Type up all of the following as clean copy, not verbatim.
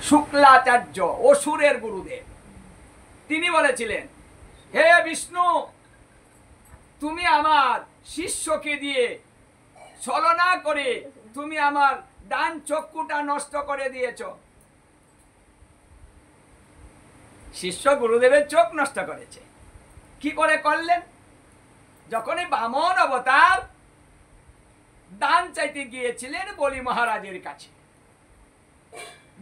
শুক্লাচার্য অসুরের গুরুদেব, তিনি বলেছিলেন, হে বিষ্ণু, তুমি আমার শিষ্যকে দিয়ে ছলনা করে তুমি আমার ডান চক্ষুটা নষ্ট করে দিয়েছ। শিষ্য গুরুদেবের চোখ নষ্ট করেছে। কি করে করলেন? যখনই বামন অবতার দান চাইতে গিয়েছিলেন বলি মহারাজের কাছে,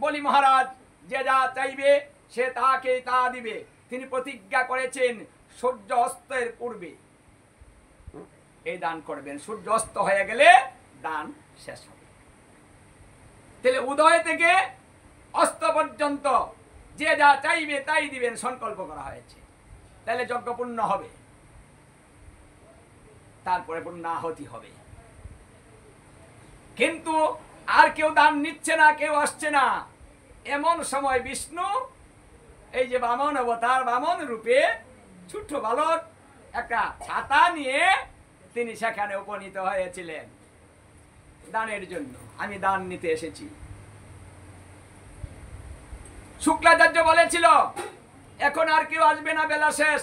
বলি মহারাজ যে যা চাইবে সে তাকে তা দিবে। তিনি প্রতিজ্ঞা করেছেন সূর্য অস্তের পূর্বে এই দান করবেন, সূর্য অস্ত হয়ে গেলে দান শেষ হবে। তাহলে উদয় থেকে অস্ত পর্যন্ত যে যা চাইবে তাই দিবেন সংকল্প করা হয়েছে। তাহলে যজ্ঞ পূর্ণ হবে, তারপরে পূর্ণাহুতি হবে। কিন্তু আর কেউ দান নিচ্ছে না, কেউ আসছে না। এমন সময় বিষ্ণু এই যে বামন অবতার, বামন রূপে ছোট্ট বালক একটা ছাতা নিয়ে তিনি সেখানে উপনীত হয়েছিলেন দানের জন্য। আমি দান নিতে এসেছি। শুক্লাচার্য বলেছিল, এখন আর কেউ আসবে না, বেলা শেষ,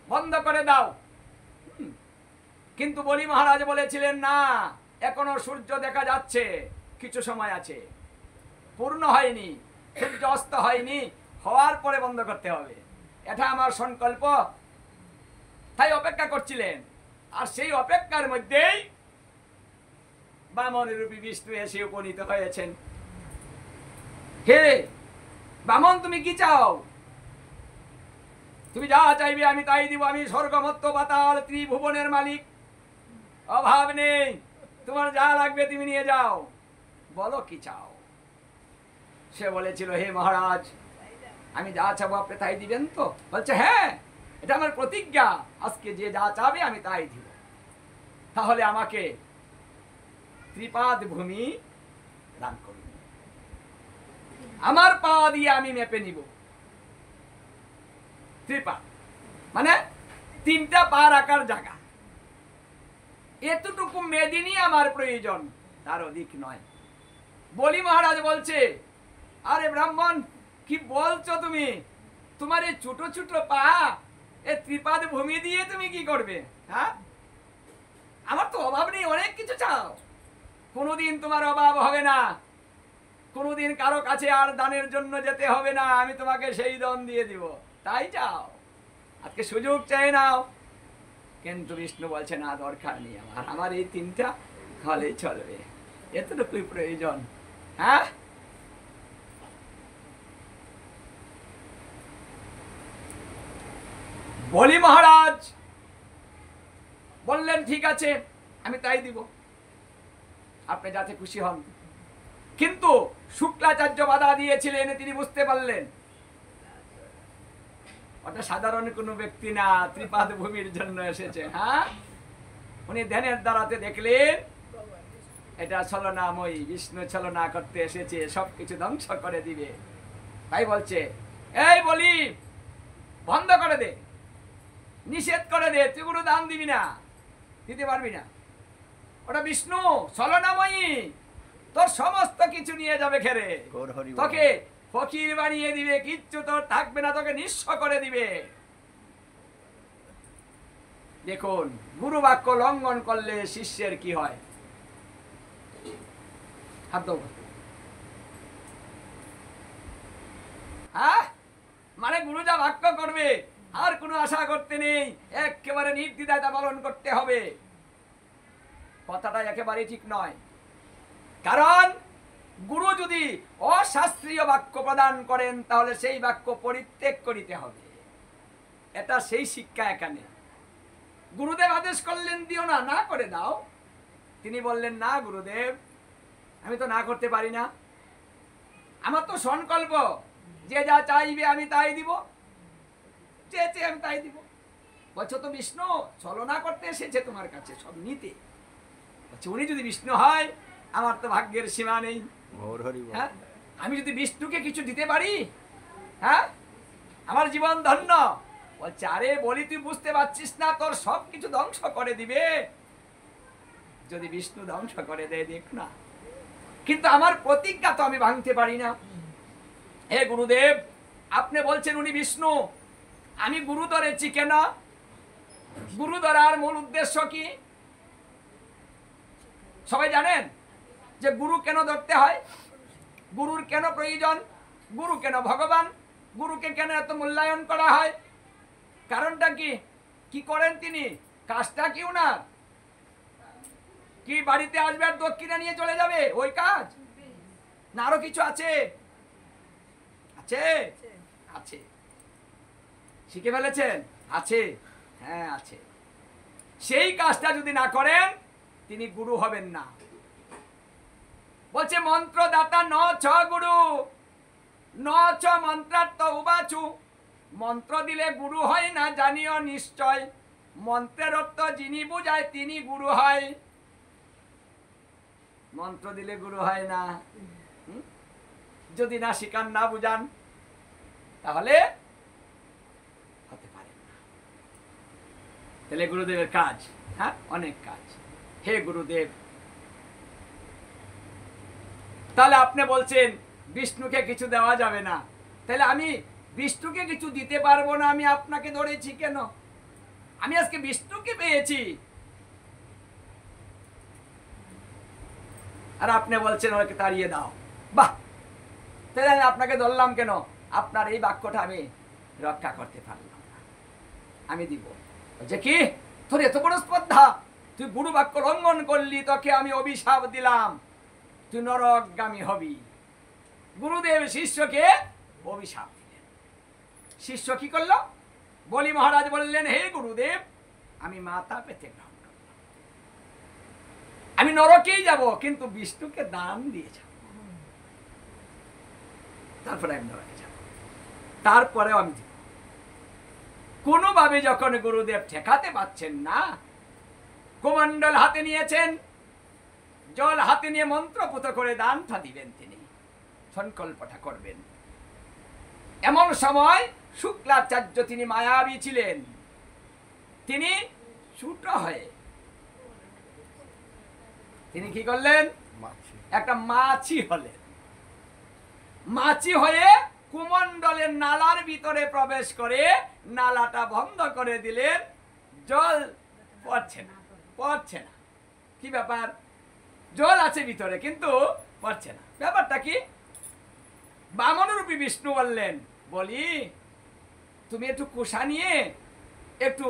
বন্ধ করে দাও। কিন্তু বলি মহারাজ বলেছিলেন, না, এখনো সূর্য দেখা যাচ্ছে, কিছু সময় আছে, পূর্ণ হয়নি, সূর্য অস্ত হয়নি, হওয়ার পরে বন্ধ করতে হবে, এটা আমার সংকল্প। তাই অপেক্ষা করছিলেন। আর সেই অপেক্ষার মধ্যেই বামন রূপী বিষ্ণু এসে উপনীত হয়েছেন। হে বামন, তুমি কি চাও? তুমি যা চাইবে আমি তাই দিব। আমি স্বর্গ মর্ত্য পাতাল ত্রিভুবনের মালিক, অভাব নেই, তোমার যা লাগবে তুমি নিয়ে যাও, বলো কি চাও। সে বলেছিল, হে মহারাজ, আমি যা চাবো আপনি তাই দিবেন তো? বলছে, হ্যাঁ, এটা আমার প্রতিজ্ঞা, আজকে যে যা চাবে আমি তাই দিব। তাহলে আমাকে ত্রিপাদ ভূমি দান করুন, আমার পা দিয়ে আমি মেপে নিব। ত্রিপাদ মানে তিনটা পা রাখার জায়গা, এতটুকু মেদিনী আমার প্রয়োজন, তার অধিক নয়। বলি মহারাজ বলছে, আরে ব্রাহ্মণ, কি বলছো তুমি? তোমার এই ছোট ছোট পা, এই ত্রিপাদ ভূমি দিয়ে তুমি কি করবে? হ্যাঁ, আমার তো অভাব নেই, অনেক কিছু চাও, কোনোদিন তোমার অভাব হবে না, কোনোদিন কারো কাছে আর দানের জন্য যেতে হবে না, আমি তোমাকে সেই দান দিয়ে দিব, তাই চাও, আজকে সুযোগ চাই নাও। কিন্তু বিষ্ণু বলছে, না, দরকার নেই, আমার এই তিনটা হলেই চলবে, এতটুকুই প্রয়োজন। হ্যাঁ, বলি মহারাজ বললেন, ঠিক আছে, আমি তাই দিব, আপনি যাতে খুশি হন। কিন্তু শুক্লাচার্য বাধা দিয়েছিলেন, তিনি বুঝতে পারলেন ওটা সাধারণ কোনো ব্যক্তি না, ত্রিপাদ ভূমির জন্য এসেছে। হ্যাঁ, উনি ধ্যানের দ্বারাতে দেখলেন এটা ছলনাময়ী, বিষ্ণু ছলনা করতে এসেছে, সবকিছু ধ্বংস করে দিবে। তাই বলছে, এই বলি, বন্ধ করে দে, নিষেধ করে দে, তুই কোনো দান দিবি না, দিতে পারবি না, ওটা বিষ্ণু ছলনাময়ী, তোর সমস্ত কিছু নিয়ে যাবে খেরে, তোকে ফকির বানিয়ে দিবে, কিচ্ছু তোর থাকবে না, তোকে নিঃস্ব করে দিবে। দেখুন, গুরু বাক্য লঙ্ঘন করলে শিষ্যের কি হয়। হ্যাঁ, মানে গুরু যা বাক্য করবে আর কোনো আশা করতে নেই, একেবারে নির্দ্বিধায় তা পালন করতে হবে। কথাটা একেবারেই ঠিক নয়, কারণ গুরু যদি অশাস্ত্রীয় বাক্য প্রদান করেন তাহলে সেই বাক্য পরিত্যাগ করিতে হবে, এটা সেই শিক্ষা এখানে। গুরুদেব আদেশ করলেন দিও না, না করে দাও, তিনি বললেন, না গুরুদেব, আমি তো না করতে পারি না, আমার তো সংকল্প, যে যা চাইবে আমি তাই দিব, চেয়েছে আমি তাই দিব। বলছো তো বিষ্ণু ছলনা করতে এসেছে তোমার কাছে, সব নিতে। বলছে, উনি যদি বিষ্ণু হয়, আমার তো ভাগ্যের সীমা নেই। হ্যাঁ, আমি যদি বিষ্ণুকে কিছু দিতে পারি, হ্যাঁ, আমার জীবন ধন্য। বলছে, আরে বলি, তুই বুঝতে পারছিস না, তোর সব কিছু ধ্বংস করে দিবে যদি বিষ্ণু ধ্বংস করে দেয়, দেখ না। কিন্তু আমার প্রতিজ্ঞা তো আমি ভাঙতে পারি না। হে গুরুদেব, আপনি বলছেন উনি বিষ্ণু, আমি গুরু ধরেছি কেন? গুরু ধরার মূল উদ্দেশ্য কি সবাই জানেন? যে গুরু কেন ধরতে হয়, গুরুর কেন প্রয়োজন, গুরু কেন ভগবান, গুরুকে কেন এত মূল্যায়ন করা হয়? কারণটা কি? কি করেন তিনি? কাজটা কি উনার? কি বাড়িতে আসবে আর দক্ষিণা নিয়ে চলে যাবে ওই কাজ, না আরো কিছু আছে? আছে, আছে। শিখে ফেলেছেন? আছে, হ্যাঁ আছে। সেই কাজটা যদি না করেন তিনি গুরু হবেন না। বলছে মন্ত্রদাতা ন ছ গুরু ন চ মন্ত্রার্থ উবাচু। মন্ত্র দিলে গুরু হয় না জানিও নিশ্চয়, মন্ত্রের অর্থ যিনি বুঝায় তিনি গুরু হয়। মন্ত্র দিলে গুরু হয় না, যদি না শিখান, না বুঝান, তাহলে হতে পারে না। তাহলে গুরুদেবের কাজ, হ্যাঁ অনেক কাজ। হে গুরুদেব, তাহলে আপনি বলছেন বিষ্ণুকে কিছু দেওয়া যাবে না, তাহলে আমি বিষ্ণুকে কিছু দিতে পারবো না, আমি আপনাকে ধরেছি কেন? আমি আজকে বিষ্ণুকে পেয়েছি, আর আপনি বলছেন ওকে তাড়িয়ে দাও। বাহ, তাহলে আমি আপনাকে ধরলাম কেন? আপনার এই বাক্যটা আমি রক্ষা করতে পারলাম না, আমি দিব। বলছে কি, তোর এত বড় স্পর্ধা, তুই গুরু বাক্য লঙ্ঘন করলি, তোকে আমি অভিশাপ দিলাম, তুই নরকগামী হবি। গুরুদেব শিষ্যকে অভিশাপ দিলেন। শিষ্য কি করলো? বলি মহারাজ বললেন, হে গুরুদেব, আমি মাথা পেতে গ্রহণ করলাম, আমি নরকেই যাব, কিন্তু বিষ্ণুকে দান দিয়ে যাব, তারপরে আমি নরকে যাব, তারপরেও আমি দিব। কোনোভাবে যখন গুরুদেব ঠেকাতে পারছেন না, কমণ্ডল হাতে নিয়েছেন, জল হাতে নিয়ে মন্ত্রপুত করে দানটা দিবেন, তিনি সংকল্পটা করবেন। এমন সময় শুক্লাচার্য, তিনি মায়াবী ছিলেন, তিনি ছোট হয়ে তিনি কি করলেন? একটা মাছি হলেন। মাছি হয়ে কুমণ্ডলের নালার ভিতরে প্রবেশ করে নালাটা বন্ধ করে দিলেন, জল পড়ছে না, পড়ছে না। কি ব্যাপার? জল আছে ভিতরে কিন্তু পড়ছে না, ব্যাপারটা কি? বামনরূপী বিষ্ণু বললেন, বলি তুমি একটু কুশা নিয়ে একটু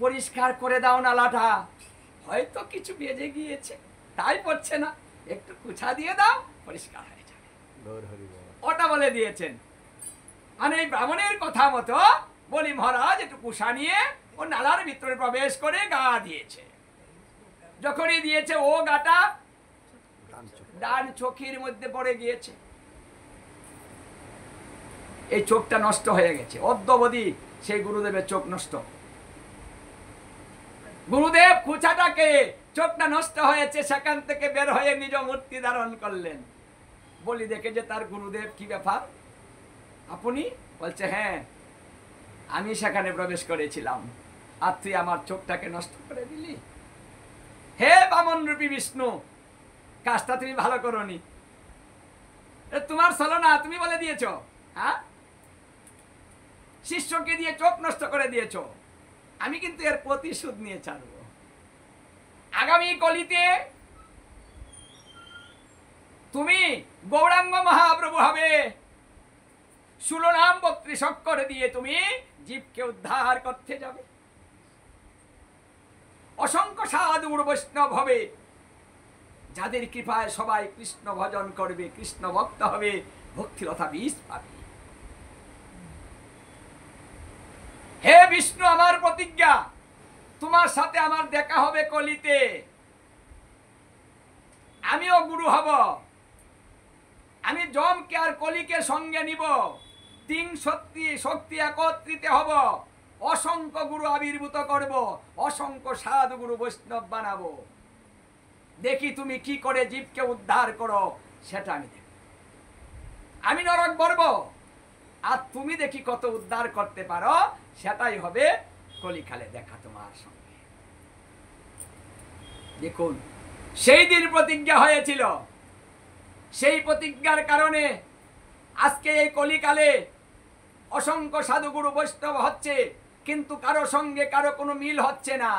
পরিষ্কার করে দাও নালাটা, হয়তো কিছু বেজে গিয়েছে তাই পড়ছে না, একটু কুচা দিয়ে দাও, পরিষ্কার হয়ে যাবে। ওটা বলে দিয়েছেন। মানে এই ব্রাহ্মণের কথা মতো বলি মহারাজ একটু কুশা নিয়ে ও নালার ভিতরে প্রবেশ করে গা দিয়েছে। যখনই দিয়েছে, ও গাটা ডান চোখের মধ্যে পড়ে গিয়েছে, এই চোখটা নষ্ট হয়ে গেছে, অদ্যবধি সেই গুরুদেবের চোখ নষ্ট। গুরুদেব কুচাটাকে, চোখটা নষ্ট হয়েছে, সেখান থেকে বের হয়ে নিজ মূর্তি ধারণ করলেন। বলি দেখে যে তার গুরুদেব, কি ব্যাপার আপনি? বলছে, হ্যাঁ আমি সেখানে প্রবেশ করেছিলাম, আর তুই আমার চোখটাকে নষ্ট করে দিলি। হে বামন রূপী বিষ্ণু, কাজটা তুমি ভালো করোনি, তোমার ছলনা, তুমি বলে দিয়েছ। হ্যাঁ, শিষ্যকে দিয়ে চোখ নষ্ট করে দিয়েছ, আমি কিন্তু এর প্রতিশোধ নিয়ে ছাড়ব। আগামী কলিতে তুমি গৌরাঙ্গ মহাপ্রভু হবে, 16 নাম 32 অক্ষর দিয়ে তুমি জীবকে উদ্ধার করতে যাবে। অসংখ্য সাধু বৈষ্ণব হবে, যাদের কৃপায় সবাই কৃষ্ণ ভজন করবে, কৃষ্ণ ভক্ত হবে, ভক্তিলতা বীজ পাবে। হে বিষ্ণু, আমার প্রতিজ্ঞা, তোমার সাথে আমার দেখা হবে কলিতে, আমিও গুরু হব, আমি যমকে আর কলিকে সঙ্গে নিব, 3 শক্তি একত্রিত হব, অসংখ্য গুরু আবির্ভূত করব, অসংখ্য সাধু গুরু বৈষ্ণব বানাবো। দেখি তুমি কি করে জীবকে উদ্ধার করো, সেটা আমি দেখি। আমি নরক বর্ব, আর তুমি দেখি কত উদ্ধার করতে পারো, সেটাই হবে কলিকালে দেখা তোমার সঙ্গে। দেখুন, সেই দিন প্রতিজ্ঞা হয়েছিল, সেই প্রতিজ্ঞার কারণে আজকে এই কলিকালে অসংখ্য সাধুগুরু বৈষ্ণব হচ্ছে, কিন্তু কারো সঙ্গে কারো কোনো মিল হচ্ছে না।